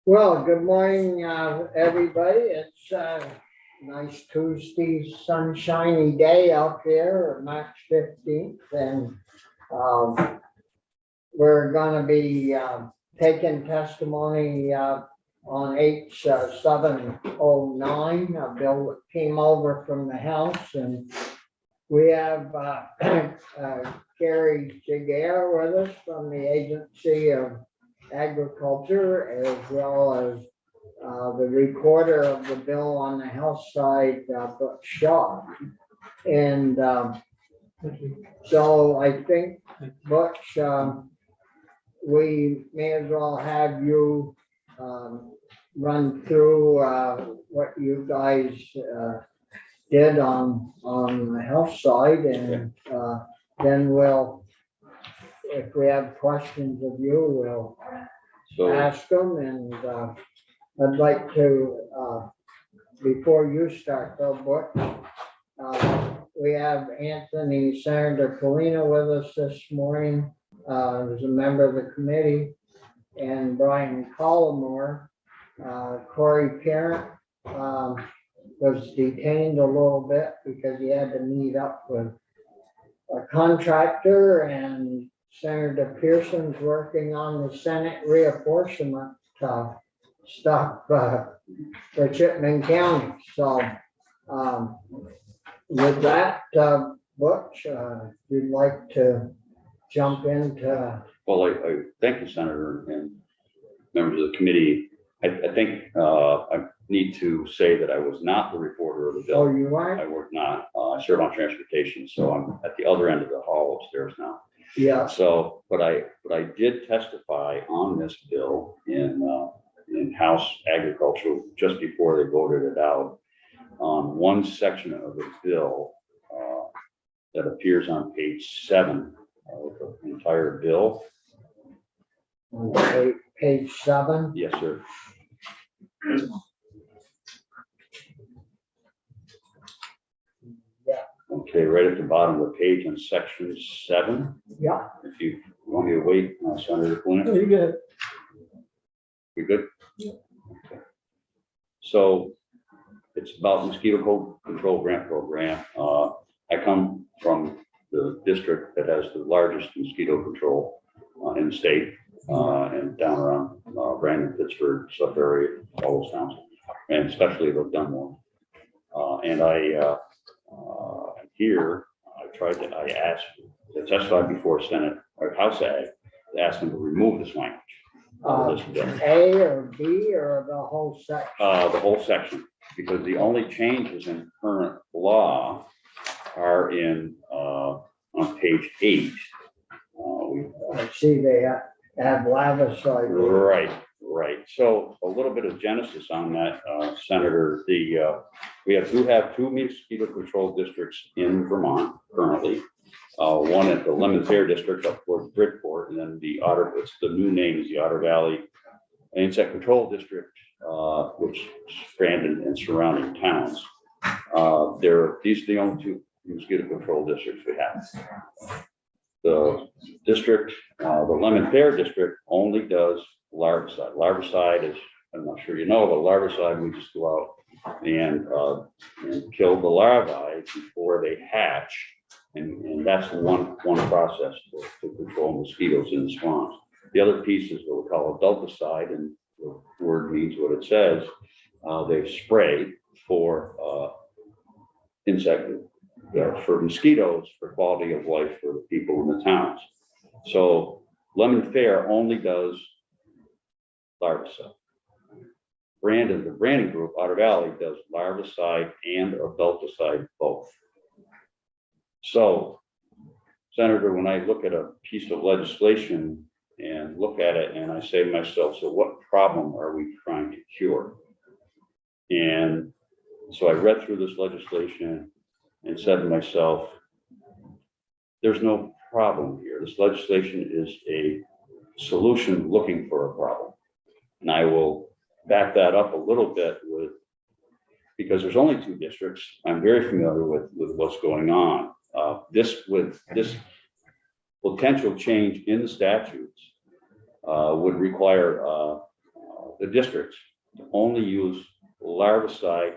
Well, good morning, everybody. It's a nice Tuesday, sunshiny day out there, March 15th, and we're going to be taking testimony on H 709, a bill that came over from the House, and we have Gary Jiguer with us from the Agency of Agriculture, as well as the recorder of the bill on the House side, Butch Shaw. And so I think, Butch, we may as well have you run through what you guys did on the House side, and then we'll, if we have questions of you, we'll ask them. And I'd like to, before you start though, Butch, we have Anthony Senator Polina with us this morning, as a member of the committee, and Brian Collmore. Corey Parent was detained a little bit because he had to meet up with a contractor, and Senator Pearson's working on the Senate reapportionment stuff for Chittenden County. So with that, Butch, you'd like to jump into. Well, I thank you, Senator, and members of the committee. I think I need to say that I was not the reporter of the bill. Oh, you I are? work not. I serve on transportation, so I'm at the other end of the hall upstairs now. Yeah. So, but I did testify on this bill in House Agriculture just before they voted it out on one section of the bill that appears on page 7 of the entire bill. Okay, page 7. Yes, sir. Yeah. Okay, right at the bottom of the page on section 7. Yeah. If you want me to wait, Senator Polina. You good? We good? Yeah. Okay. So it's about mosquito control grant program. I come from the district that has the largest mosquito control in the state, and down around Brandon, Pittsburgh, sub area, all those towns, and especially the Dunmore. And I here I asked to testify before Senate or House Ag to ask them to remove this language. This bill. A or B or the whole section? The whole section, because the only changes in current law are in on page 8. I see they have larvicide. Right. So a little bit of genesis on that, Senator. We do have 2 mosquito control districts in Vermont currently. One at the Lemon Fair district up towards Bridport, and then the new name is the Otter Valley Insect Control District, which is Brandon and surrounding towns. These are the only 2 mosquito control districts we have. The district, the Lemon Fair district, only does larvicide. Larvicide is, I'm not sure you know, but larvicide, we just go out and kill the larvae before they hatch. And that's one process to control mosquitoes in the swamps. The other piece is what we call adulticide, and the word means what it says. They spray for for mosquitoes, for quality of life for the people in the towns. So Lemon Fair only does larvicide. The Brandon group, Otter Valley, does larvicide and adulticide both. So, Senator, when I look at a piece of legislation and look at it and I say to myself, so what problem are we trying to cure? And so I read through this legislation and said to myself, there's no problem here. This legislation is a solution looking for a problem. And I will back that up a little bit because there's only 2 districts. I'm very familiar with what's going on. This potential change in the statutes would require the districts to only use larvicide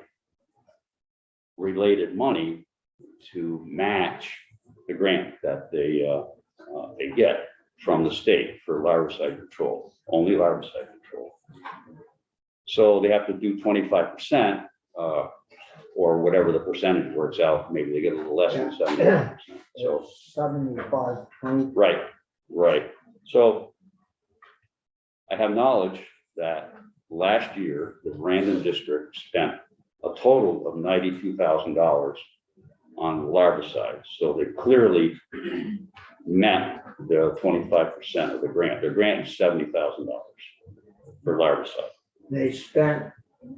related money to match the grant that they get from the state for larvicide control, only larvicide control. So they have to do 25%, or whatever the percentage works out. Maybe they get a little less than 75%. So 75, 20. right. So I have knowledge that last year, the Brandon district spent a total of $92,000 on larvicide. So they clearly met the 25% of the grant. Their grant is $70,000 for larvicide. They spent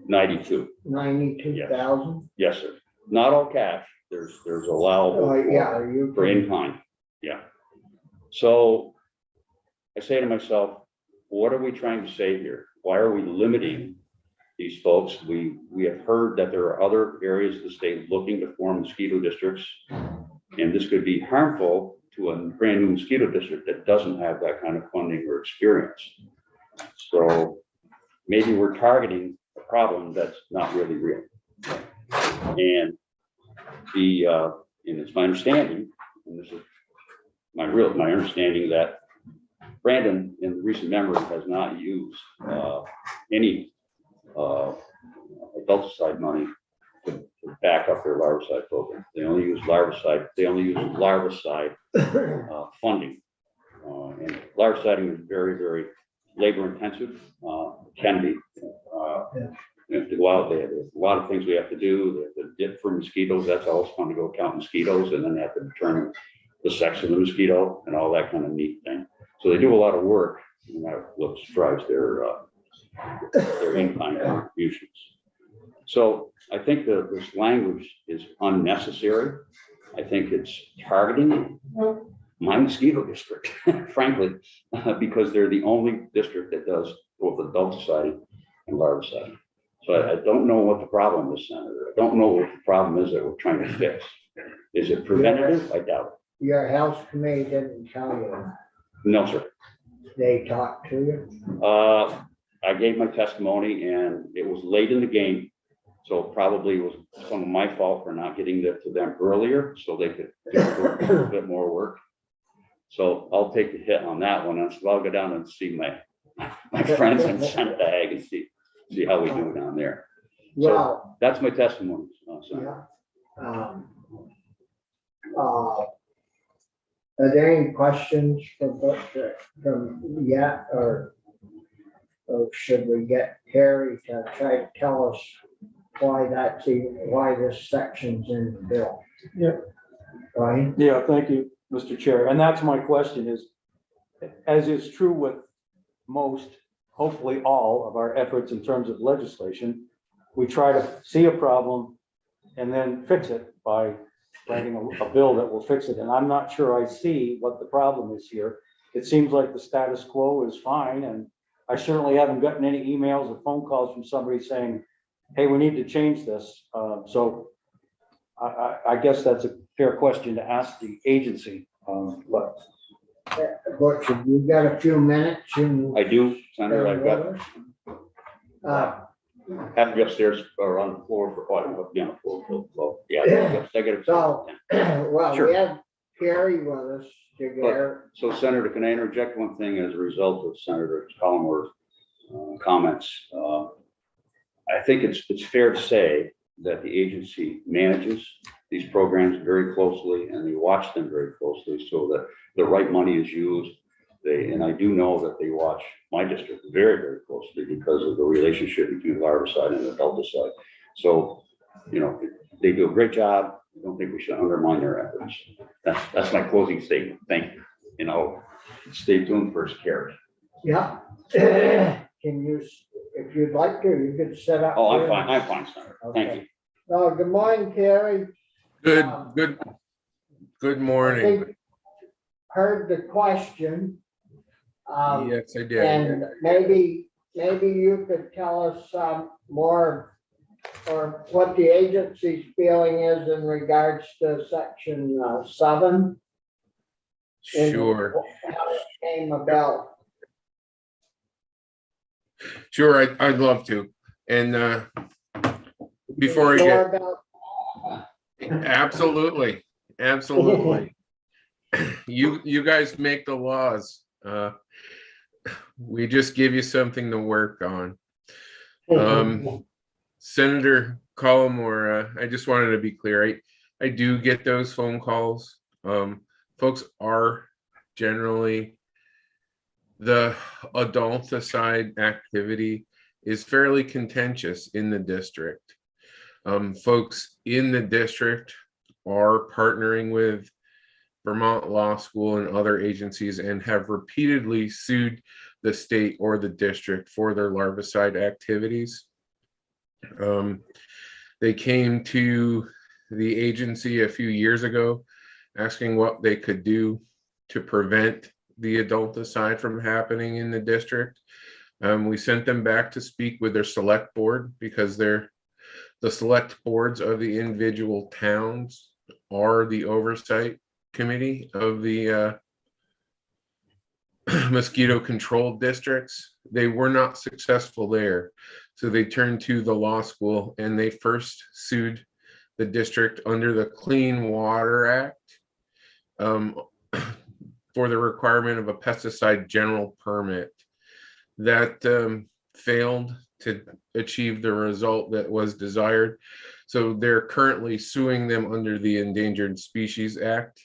92. 92,000. Yes, sir. Not all cash. There's allowable Oh, yeah, you for in kind. Yeah. So I say to myself, what are we trying to say here? Why are we limiting these folks? We have heard that there are other areas of the state looking to form mosquito districts, and this could be harmful to a brand new mosquito district that doesn't have that kind of funding or experience. So maybe we're targeting a problem that's not really real. And and it's my understanding, and this is my understanding, that Brandon in recent memory has not used any adulticide money to back up their larvicide program. They only use larvicide. They only use larvicide funding, and larviciding is very, very labor intensive. Can be. Wow, they have a lot of things we have to do. They have to dip for mosquitoes. That's always fun to go count mosquitoes, and then they have to determine the sex of the mosquito and all that kind of neat thing. So they do a lot of work, and that's what drives their in-kind contributions. So I think that this language is unnecessary. I think it's targeting my mosquito district, frankly, because they're the only district that does both adulticide and larvicide. So I don't know what the problem is, Senator. I don't know what the problem is that we're trying to fix. Is it preventative? I doubt it. Your health committee didn't tell you that. No, sir. They talked to you? I gave my testimony, and it was late in the game. So probably it was some of my fault for not getting that to them earlier so they could do a little bit more work. So I'll take the hit on that one. And so I'll go down and see my friends in Senator Ag and see how we do down there. So Well, that's my testimony. yeah. Are there any questions from yet, or should we get Harry to try to tell us why why this section's in the bill? Yeah. Right? Yeah, thank you, Mr. Chair. And that's my question is, as is true with most, hopefully all of our efforts in terms of legislation, we try to see a problem and then fix it by writing a bill that will fix it. And I'm not sure I see what the problem is here. It seems like the status quo is fine. And I certainly haven't gotten any emails or phone calls from somebody saying, hey, we need to change this. So I guess that's a fair question to ask the agency. But Butch, have you got a few minutes? I do, Senator. I've got have to be upstairs or on the floor for quite a bit. Well, yeah, I get it. So, well, Sure. we have Harry with us together. So, Senator, can I interject one thing as a result of Senator Collingworth's comments? I think it's fair to say that the agency manages these programs very closely, and they watch them very closely so that the right money is used. And I do know that they watch my district very, very closely because of the relationship between larvicide and adulticide. So, they do a great job. I don't think we should undermine their efforts. That's my closing statement. Thank you. Stay tuned for Carrie. Yeah. Can you, if you'd like to, you could set up. Oh, I'm here. fine. I'm fine, Senator. Thank you. Good morning, Carrie. Good I morning. think heard the question. Yes, I did. And maybe you could tell us more, or what the agency's feeling is in regards to section 7. and Sure, How it came about. Sure, I'd love to. And before I Sure get, about- absolutely, absolutely. You guys make the laws. We just give you something to work on. Senator Collmore, I just wanted to be clear. I do get those phone calls. Folks are generally, the adulticide activity is fairly contentious in the district. Folks in the district are partnering with Vermont Law School and other agencies and have repeatedly sued the state or the district for their larvicide activities. They came to the agency a few years ago asking what they could do to prevent the adulticide from happening in the district. We sent them back to speak with their select board because the select boards of the individual towns are the oversight committee of the mosquito control districts. They were not successful there. So they turned to the law school and they first sued the district under the Clean Water Act for the requirement of a pesticide general permit. That failed to achieve the result that was desired. So they're currently suing them under the Endangered Species Act.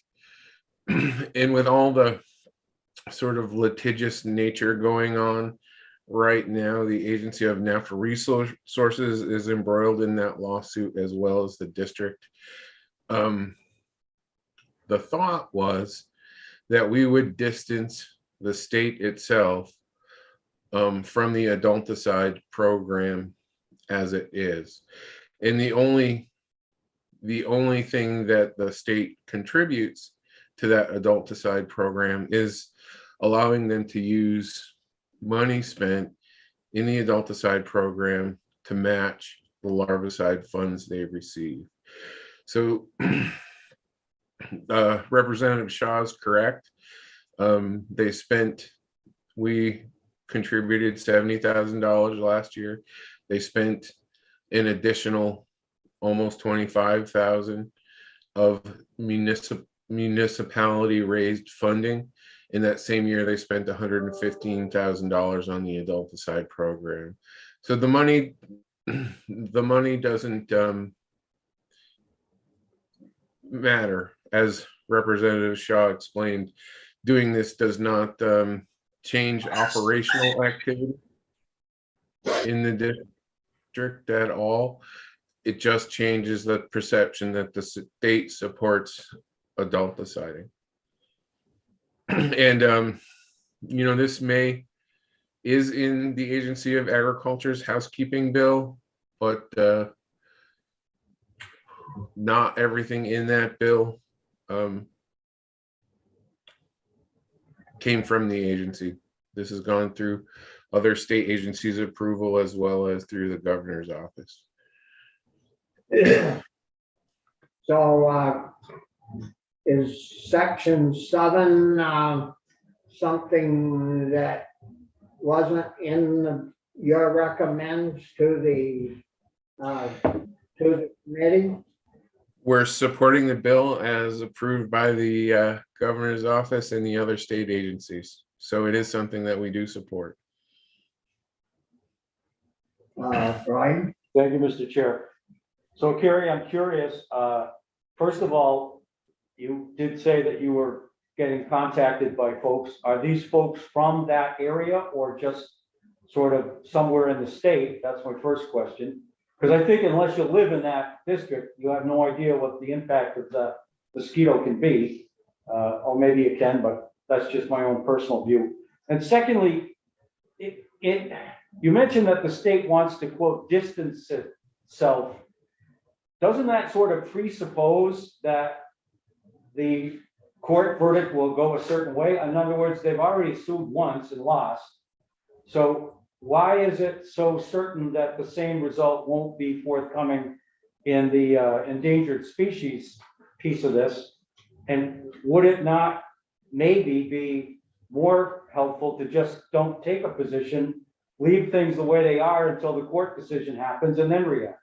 And with all the sort of litigious nature going on right now, the Agency of Natural Resources is embroiled in that lawsuit as well as the district. The thought was that we would distance the state itself from the adulticide program as it is. And the only thing that the state contributes to that adulticide program is allowing them to use money spent in the adulticide program to match the larvicide funds they receive. So Representative Shaw is correct. We contributed $70,000 last year. They spent an additional almost $25,000 of municipality raised funding. In that same year, they spent $115,000 on the adulticide program. So the money doesn't matter. As Representative Shaw explained, doing this does not change operational activity in the district at all. It just changes the perception that the state supports adulticiding. And this is in the Agency of Agriculture's housekeeping bill, but not everything in that bill came from the agency. This has gone through other state agencies' approval as well as through the governor's office. So is section 7 something that wasn't in your recommends to the committee? We're supporting the bill as approved by the governor's office and the other state agencies. So it is something that we do support. Brian? Thank you, Mr. Chair. So Carrie, I'm curious, first of all, you did say that you were getting contacted by folks. Are these folks from that area or just sort of somewhere in the state? That's my first question. Because I think unless you live in that district, you have no idea what the impact of the mosquito can be. Or maybe you can, but that's just my own personal view. And secondly, you mentioned that the state wants to, quote, distance itself. Doesn't that sort of presuppose that the court verdict will go a certain way? In other words, they've already sued once and lost. So why is it so certain that the same result won't be forthcoming in the endangered species piece of this? And would it not maybe be more helpful to just don't take a position leave things the way they are until the court decision happens and then react?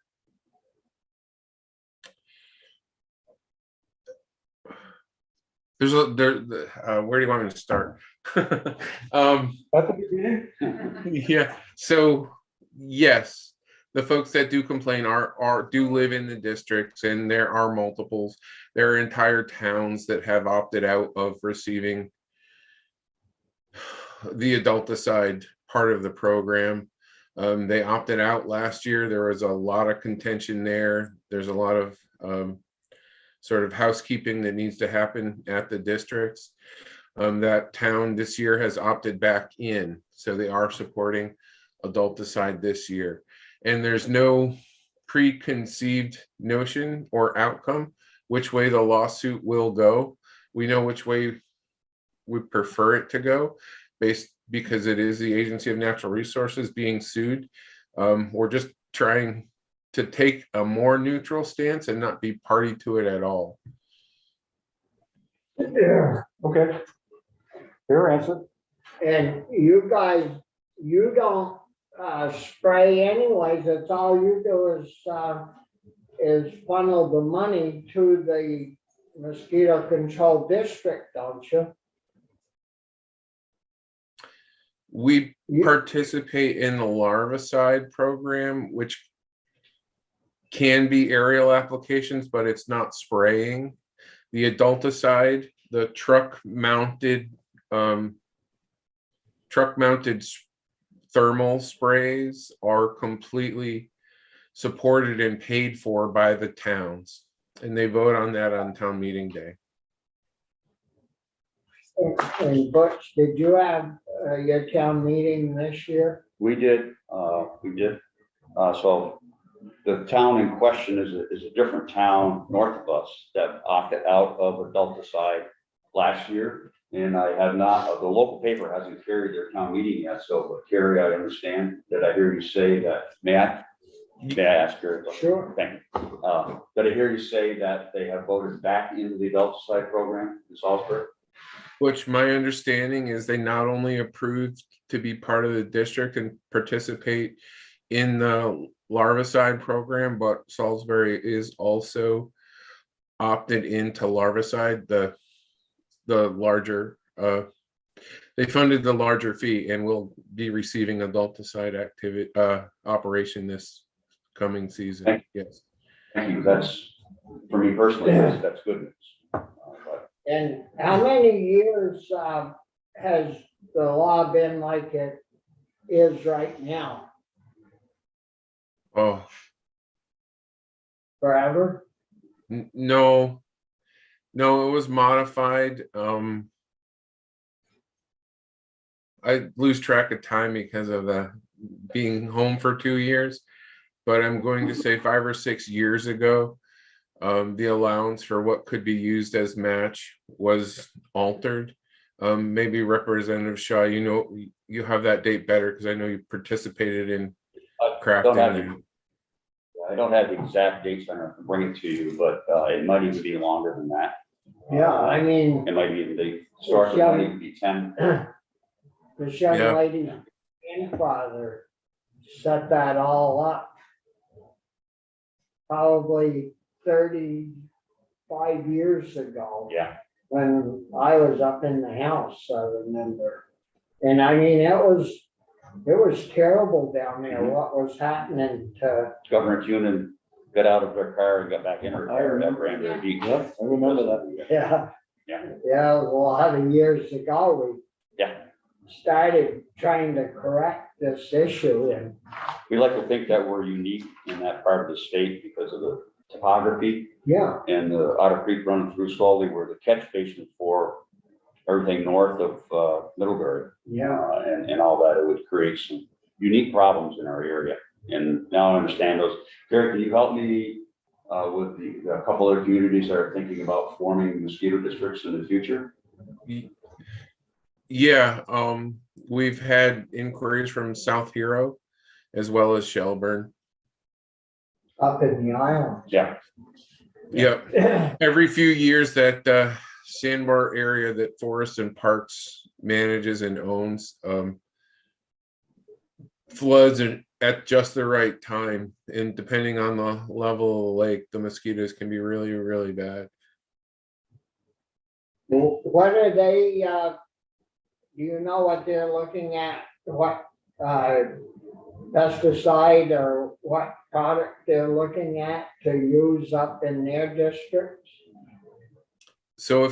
There's where do you want me to start? At the beginning? Yeah, so yes, the folks that do complain do live in the districts, and there are multiples. There are entire towns that have opted out of receiving the adulticide part of the program. They opted out last year. There was a lot of contention there. There's a lot of sort of housekeeping that needs to happen at the districts. That town this year has opted back in, so they are supporting adulticide this year. And there's no preconceived notion or outcome which way the lawsuit will go. We know which way we prefer it to go, because it is the Agency of Natural Resources being sued. We're just trying to take a more neutral stance and not be party to it at all. Yeah. Okay. Fair answer. And you guys, you don't spray anyways, it's all you do is funnel the money to the mosquito control district, don't you? We You- participate in the larvicide program, which can be aerial applications, but it's not spraying. The adulticide, the truck mounted thermal sprays are completely supported and paid for by the towns, and they vote on that on town meeting day. And Butch, did you have your town meeting this year? We did. So the town in question is a different town north of us that opted out of adulticide last year. And I have not, the local paper hasn't carried their town meeting yet. So, but Carrie, I understand that I hear you say that, may I ask her? Sure. Thank you. Did I hear you say that they have voted back into the adulticide program in Salisbury? Which my understanding is they not only approved to be part of the district and participate in the larvicide program, but Salisbury is also opted into larvicide, the larger, they funded the larger fee and will be receiving adulticide activity, operation this coming season. Thank Yes. Thank you. That's, for me personally, that's good news. But And how many years has the law been like it is right now? Oh, Forever? no, it was modified. I lose track of time because of being home for 2 years, but I'm going to say 5 or 6 years ago, the allowance for what could be used as match was altered. Maybe Representative Shaw, you have that date better because I know you participated in crafting that. I don't have the exact dates. I can bring it to you, but it might even be longer than that. Yeah, I mean, It might even be, historically, it might even be 10. this young Yeah. lady's grandfather set that all up probably 35 years ago. Yeah. When I was up in the house, I remember. And I mean, it was terrible down there, what was happening to, Governor Cunin got out of her car and got back in her car at Granbury Beach. Yep, I remember that. yeah. Yeah. Yeah, it was a lot of years ago, Yeah. we started trying to correct this issue and, We like to think that we're unique in that part of the state because of the topography yeah, and the Otter Creek running through slowly, where the catch basin for everything north of Middlebury. yeah. And all that, it would create some unique problems in our area. And now I understand those. Gary, can you help me with a couple other communities that are thinking about forming mosquito districts in the future? Yeah, we've had inquiries from South Hero as well as Shelburne. Up in the islands. Yeah. Yep. Every few years that sandbar area that Forest and Parks manages and owns, floods at just the right time. And depending on the level of the lake, the mosquitoes can be really, really bad. What are they, do you know what they're looking at? What pesticide or what product they're looking at to use up in their districts? So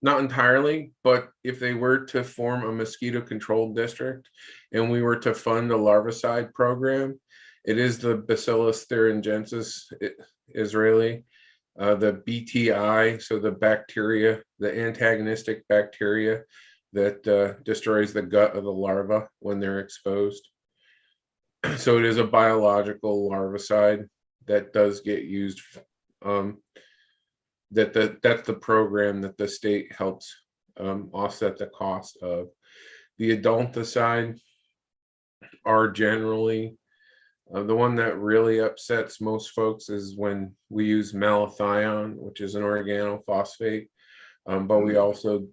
not entirely, but if they were to form a mosquito control district and we were to fund a larvicide program, it is the Bacillus thuringiensis Israeli, the BTI, so the bacteria, the antagonistic bacteria that destroys the gut of the larva when they're exposed. So it is a biological larvicide that does get used. That's the program that the state helps offset the cost of. The adulticide are generally the one that really upsets most folks is when we use malathion, which is an organophosphate, but we also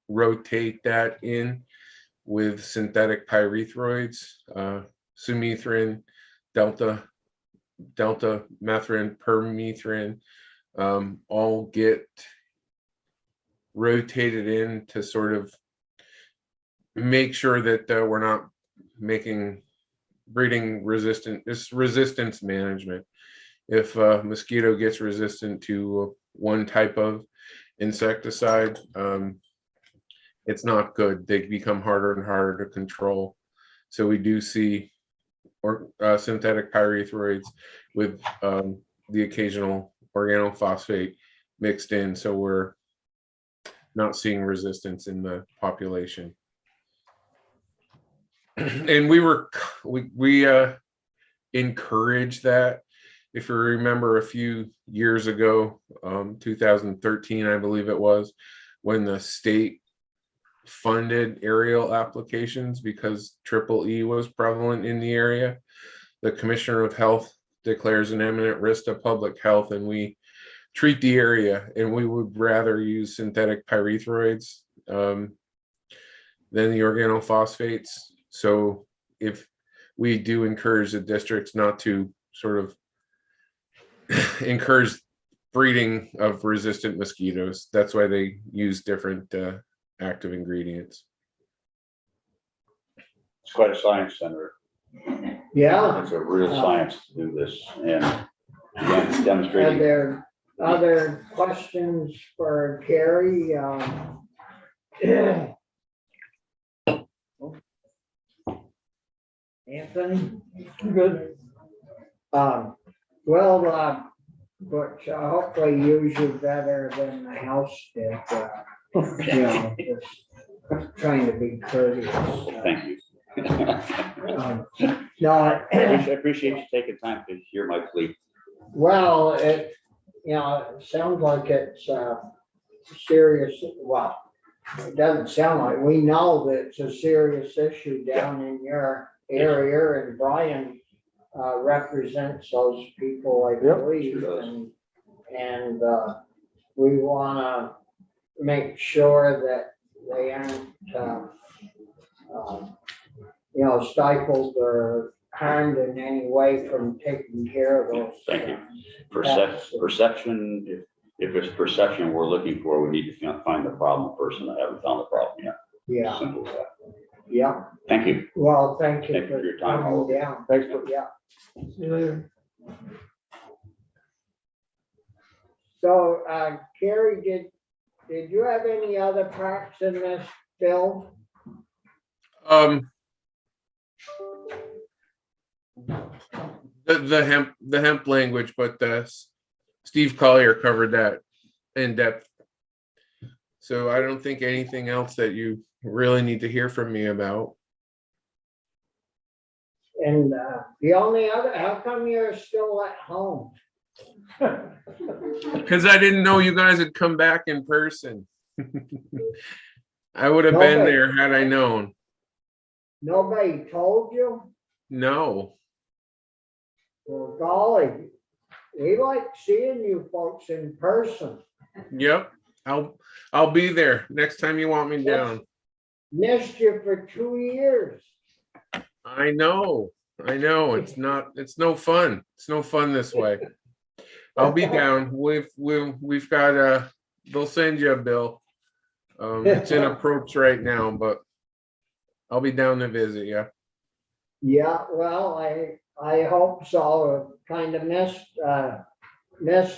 rotate that in with synthetic pyrethroids, sumethrin, delta methrin, permethrin, all get rotated in to sort of make sure that we're not breeding resistance management. If a mosquito gets resistant to one type of insecticide, it's not good. They become harder and harder to control. So we do see synthetic pyrethroids with the occasional organophosphate mixed in, so we're not seeing resistance in the population. And we encourage that. If you remember a few years ago, 2013, I believe it was, when the state funded aerial applications because EEE was prevalent in the area, the Commissioner of Health declares an imminent risk to public health, and we treat the area, and we would rather use synthetic pyrethroids than the organophosphates. So if we do encourage the districts not to sort of encourage breeding of resistant mosquitoes, that's why they use different active ingredients. It's quite a science, Senator. Yeah. It's a real science to do this, and again, it's Are demonstrating. there other questions for Carrie? Anthony? Good. Well, but hopefully use you better than the house did. You know, just trying to be courteous. Thank you. No, I appreciate you taking time to hear my plea. well, it sounds like it's serious. Well, it doesn't sound like, we know that it's a serious issue down in your area, and Brian represents those people, I believe, sure does. and we wanna make sure that they aren't stifled or harmed in any way from taking care of those. Thank you. Perception, if it's perception we're looking for, we need to find the problem first, and I haven't found the problem yet. Yeah, Simple as that. yeah. Thank you. Well, thank you Thank you for your time. coming down. Thanks for. Yeah. See you later. So, Carrie, did you have any other parts in this bill? The hemp language, but Steve Collier covered that in depth. So I don't think anything else that you really need to hear from me about. And the only other, how come you're still at home? Because I didn't know you guys had come back in person. I would have been there had I known. Nobody told you? No. Well, golly, we like seeing you folks in person. Yep. I'll be there next time you want me down. missed you for 2 years. I know. It's no fun. It's no fun this way. I'll be down. We've got they'll send you a bill. It's in approach right now, but I'll be down to visit you. Yeah, well, I hope so. Kind of miss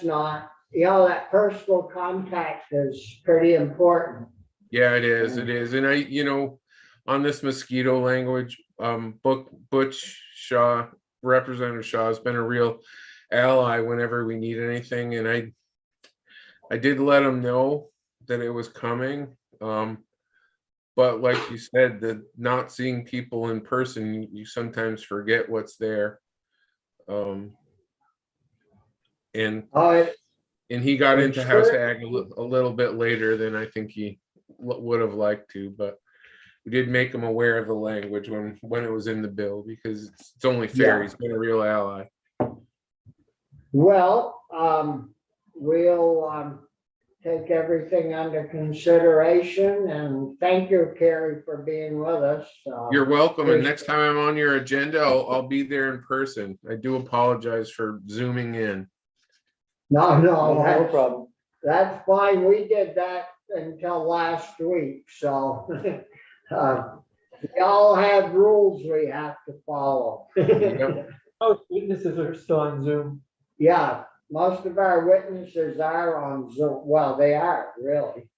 not, that personal contact is pretty important. Yeah, it is. And on this mosquito language, Butch Shaw, Representative Shaw has been a real ally whenever we need anything. And I did let him know that it was coming. But like you said, the not seeing people in person, you sometimes forget what's there. And he got into House Ag a little bit later than I think he would have liked to, but we did make him aware of the language when it was in the bill, because it's only fair. Yeah. He's been a real ally. Well, we'll take everything under consideration, and thank you, Carrie, for being with us. You're welcome. And next time I'm on your agenda, I'll be there in person. I do apologize for zooming in. No, No problem. that's fine. We did that until last week, so we all have rules we have to follow. Yep. Most witnesses are still on Zoom. Yeah, most of our witnesses are on Zoom. Well, they are, really.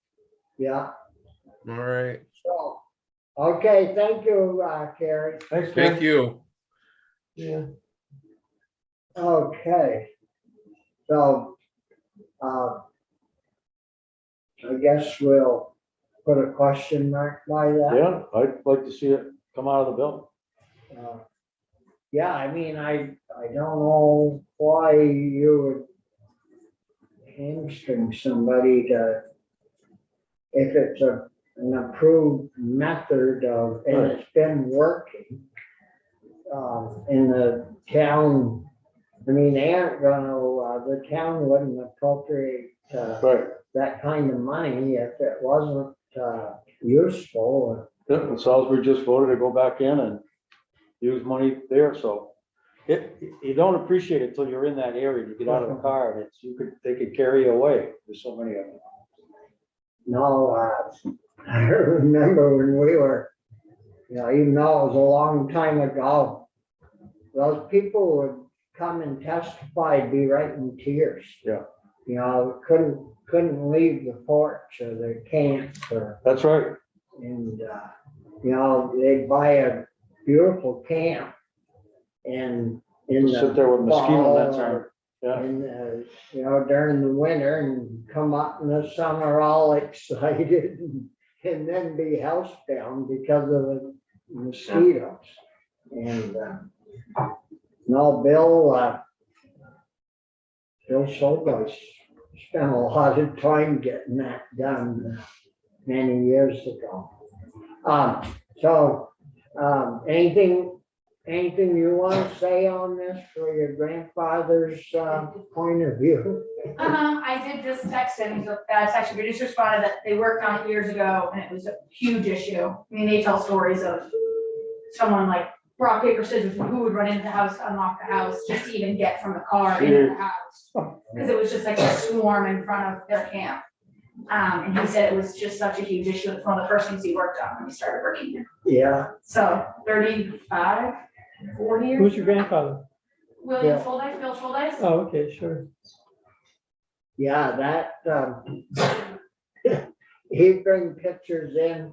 Yeah, All right. so, okay, thank you, Carrie. Thanks, Ken. Thank you. Yeah. Okay. So, I guess we'll put a question mark by that. Yeah, I'd like to see it come out of the bill. Yeah, I mean, I don't know why you would hamstring somebody to, if it's an approved method of, and Right. it's been working in the town. I mean, they aren't gonna, the town wouldn't appropriate Right. that kind of money if it wasn't useful. Yeah, and Salisbury just voted to go back in and use money there, so you don't appreciate it till you're in that area. You get out of the car and they could carry you away. There's so many of them. No, I remember when we were, even though it was a long time ago, those people would come and testify, be right in tears. Yeah. Couldn't leave the porch or the camp That's right. and, they'd buy a beautiful camp and in the Sit there with mosquito fall nets on. or Yeah. and, during the winter and come up in the summer all excited and then be housebound because of the mosquitoes. And, no, Bill Schultz spent a lot of time getting that done many years ago. Anything you want to say on this for your grandfather's point of view? I did just text him, we just responded that they worked on it years ago and it was a huge issue. I mean, they tell stories of someone like rock, paper, scissors, who would run into the house, unlock the house, just to even get from the car into the house. Because it was just like a swarm in front of their camp. And he said it was just such a huge issue. It's one of the first things he worked on when he started working here. Yeah, So 35, 40 years. Who's your grandfather? William Yeah. Schuldice, Bill Schuldice. Oh, okay, sure. yeah, that, he'd bring pictures in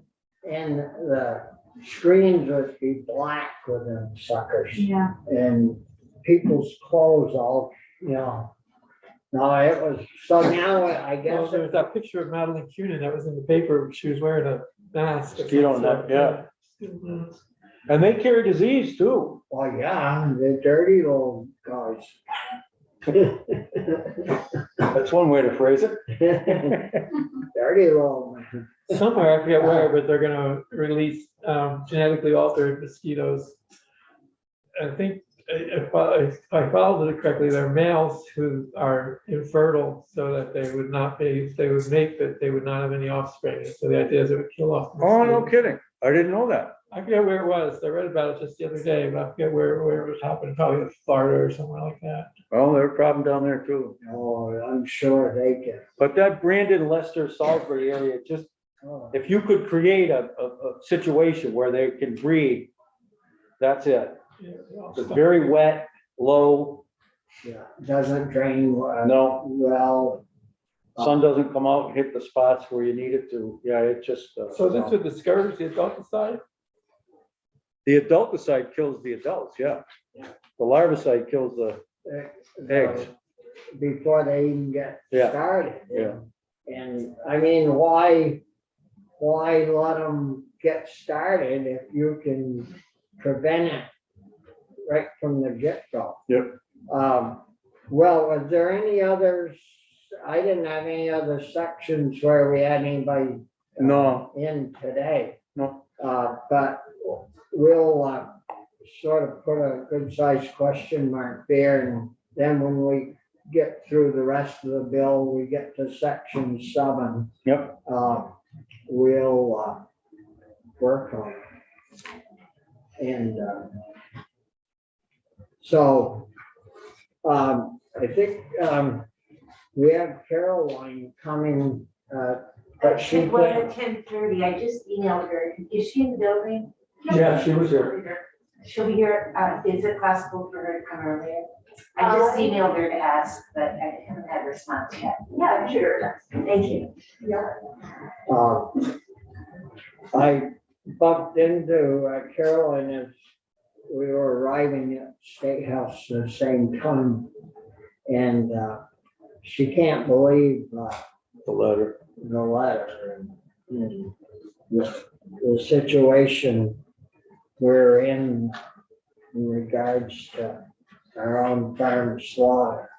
and the screens would be black with them suckers. Yeah. And people's clothes all, no, it was, so now I Well, guess, there was that picture of Madeline Cunin that was in the paper. She was wearing a mask. Mosquito net, yeah. And they carry disease too. oh yeah, the dirty old guys. That's one way to phrase it. Dirty old man. Somewhere, I forget where, but they're gonna release genetically altered mosquitoes. I think if I followed it correctly, they're males who are infertile so that they would not mate, that they would not have any offspring. So the idea is it would kill off. the Oh, no mosquitoes. kidding. I didn't know that. I forget where it was. I read about it just the other day, but I forget where it was happening, probably in Florida or somewhere like that. Well, there's a problem down there too. Oh, I'm sure they can. But that Brandon, Leicester, Salisbury area, just, Oh, if you could create a situation where they can breathe, that's it. Yeah, well, It's very wet, low, yeah, doesn't drain no, well. sun doesn't come out and hit the spots where you need it to. Yeah, it just. So this would discourage the adulticide? The adulticide kills the adults, yeah. The larvicide kills the eggs. Before they even get Yeah. started. Yeah. And I mean, why let them get started if you can prevent it right from the get-go? Yep. Well, was there any others? I didn't have any other sections where we had anybody No, in today. no, But we'll sort of put a good sized question mark there, and then when we get through the rest of the bill, we get to section 7. yep, We'll work on it. And so I think we have Caroline coming, but she She was couldn't. at 10:30. I just emailed her. Is she in the building? Yeah, she was here. She'll be here. Is it possible for her to come earlier? I just emailed her to ask, but I haven't had a response yet. Yeah, sure. Thank you. I bumped into Carolyn as we were arriving at State House at the same time. And she can't believe the letter. the letter and the situation we're in regards to our own farm slaughter.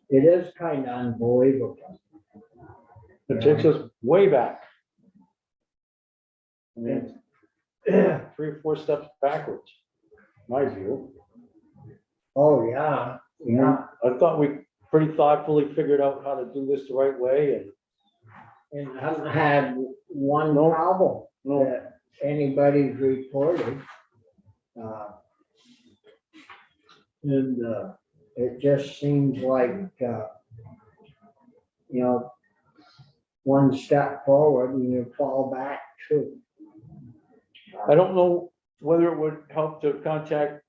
It is kind of unbelievable. It takes us way back. I mean, 3 or 4 steps backwards, my view. Oh, yeah, yeah. I thought we pretty thoughtfully figured out how to do this the right way and. And haven't had one No. problem No, that anybody's reported. And it just seems like, one step forward and you fall back too. I don't know whether it would help to contact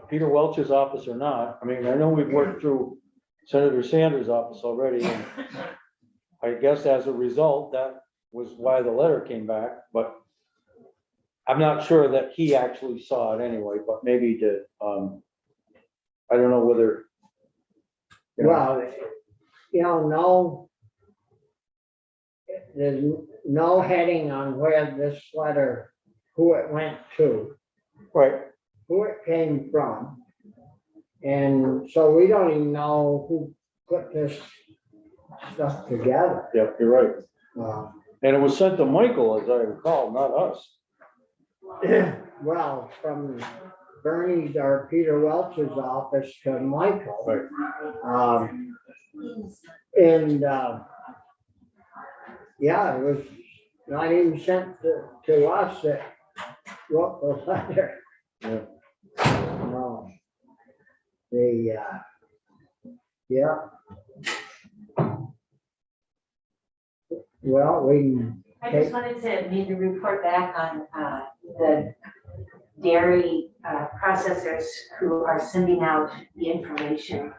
Peter Welch's office or not. I mean, I know we've worked through Senator Sanders' office already. And I guess as a result, that was why the letter came back, but I'm not sure that he actually saw it anyway, but maybe he did. I don't know whether. Well, no, there's no heading on where this letter, who it went to, Right, who it came from. And so we don't even know who put this stuff together. yep, you're right. Uh, And it was sent to Michael, as I recall, not us. Well, from Bernie's or Peter Welch's office to Michael. Right. And yeah, it was not even sent to us that wrote the letter. Yeah. No. Yeah. Well, we, I just wanted to maybe report back on the dairy processors who are sending out the information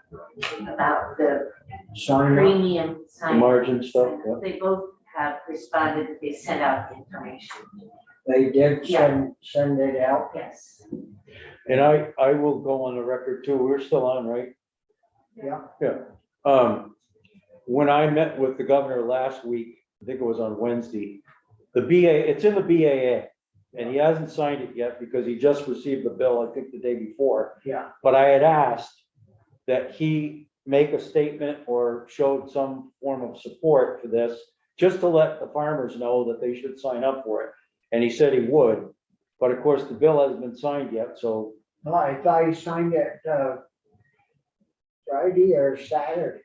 about the sign up. premium sign. Margin stuff, yeah. They both have responded that they sent out the information. They did send it out. Yes. And I will go on the record too. We're still on, right? Yeah. Yeah. When I met with the governor last week, I think it was on Wednesday, the BA, it's in the BAA. And he hasn't signed it yet because he just received the bill, I think the day before. Yeah. But I had asked that he make a statement or showed some form of support for this, just to let the farmers know that they should sign up for it. And he said he would, but of course, the bill hasn't been signed yet, so. Well, I thought he signed it Friday or Saturday.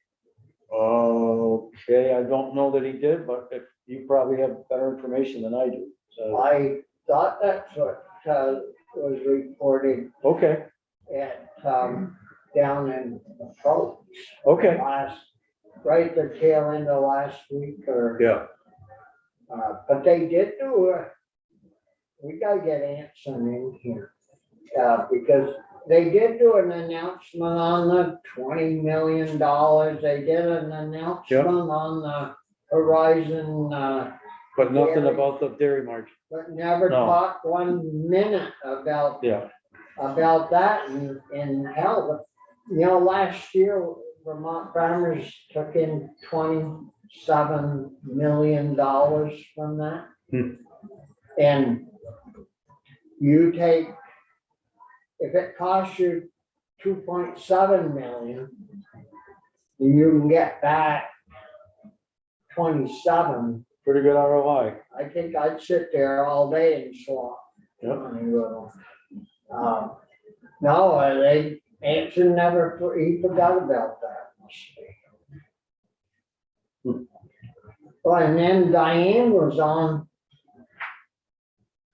Okay, I don't know that he did, but if you probably have better information than I do, so. I thought that's what, was reported Okay, at, down in Approach. okay, Right at the tail end of last week or. yeah, But they did do we gotta get Anson in here. Because they did do an announcement on the $20 million. They did an announcement on the Horizon, but nothing about the dairy margin. but never No. talked 1 minute about Yeah, that and hell, last year Vermont farmers took in $27 million from that. Hmm. And you take, if it costs you 2.7 million, you can get back 27. pretty good ROI. I think I'd sit there all day and swap. Yep. No, Anson he forgot about that. Well, and then Diane was on,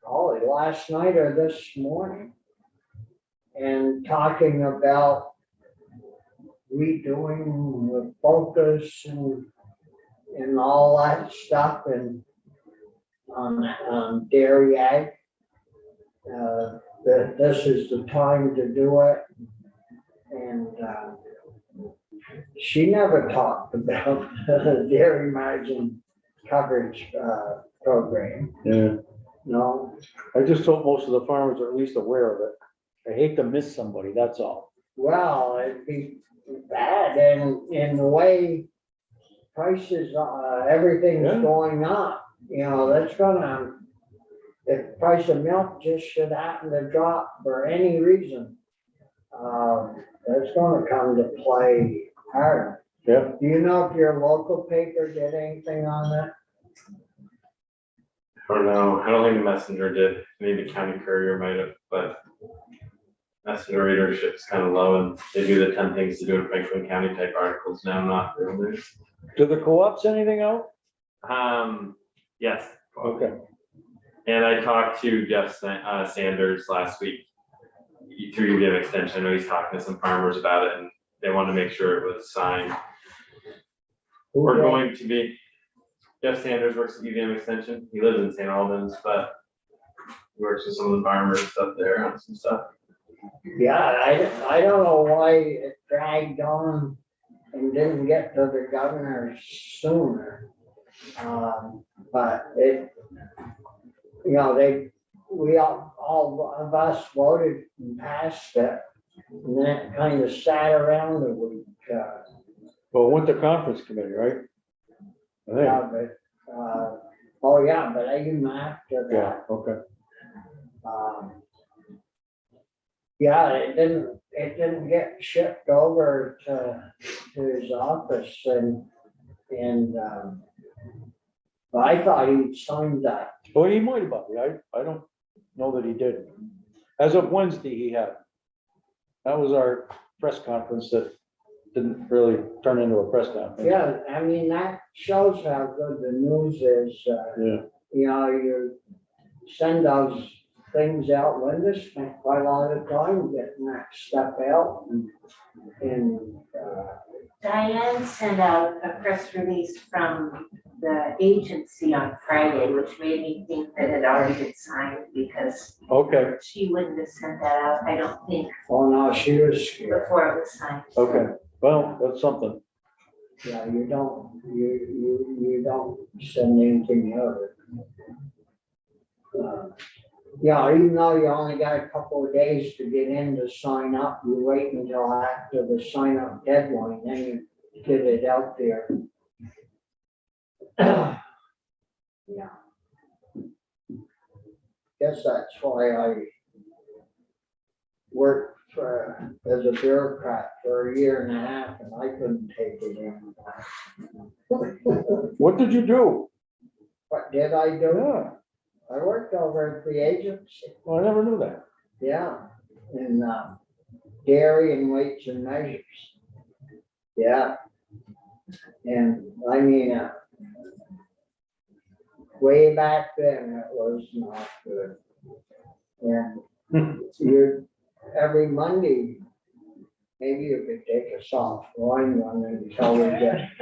probably last night or this morning, and talking about redoing the focus and all that stuff and on dairy ag. That this is the time to do it. And she never talked about the dairy margin coverage program. Yeah, No, I just hope most of the farmers are at least aware of it. I hate to miss somebody, that's all. well, it'd be bad and in the way prices, everything's Yeah. going up, that's gonna, if the price of milk just should happen to drop for any reason, that's gonna come to play hard. Yeah, Do you know if your local paper did anything on that? I don't know. I don't think the Messenger did. Maybe the County Courier might have, but Messenger readership is kind of low, and they do the 10 things to do in Franklin County type articles now, not real news. do the co-ops anything out? Yes. Okay, And I talked to Jeff Sanders last week through UVM Extension. I know he's talking to some farmers about it, and they want to make sure it was signed. We're going to be. Jeff Sanders works at UVM Extension. He lives in St. Albans, but he works with some of the farmers up there on some stuff. Yeah, I don't know why it dragged on and didn't get to the governor sooner. But it, we all of us voted and passed it. And then it kind of sat around a week. well, went to conference committee, right? I think, Yeah, but, oh yeah, but even after yeah, that, okay, yeah, it didn't get shipped over to his office and but I thought he'd signed that. well, he might have, Bobby, I don't know that he did. As of Wednesday, he had. That was our press conference that didn't really turn into a press conference. Yeah, I mean, that shows how good the news is. Yeah, You send those things out. Linda spent quite a lot of time getting that stuff out and Diane sent out a press release from the agency on Friday, which made me think that it already been signed because okay, she wouldn't have sent that out, I don't think, oh no, she was scared. before it was signed. okay, well, that's something. Yeah, you don't send anything out. Yeah, even though you only got a couple of days to get in to sign up, you wait until after the sign up deadline, then you get it out there. Yeah. Guess that's why I worked as a bureaucrat for a year and a half and I couldn't take it in. What did you do? What did I do? Yeah, I worked over at the agency, well, I never knew that. yeah, in dairy and weights and measures. Yeah. And I mean, way back then, it was not good. And you, every Monday, maybe you could take a soft line run until we get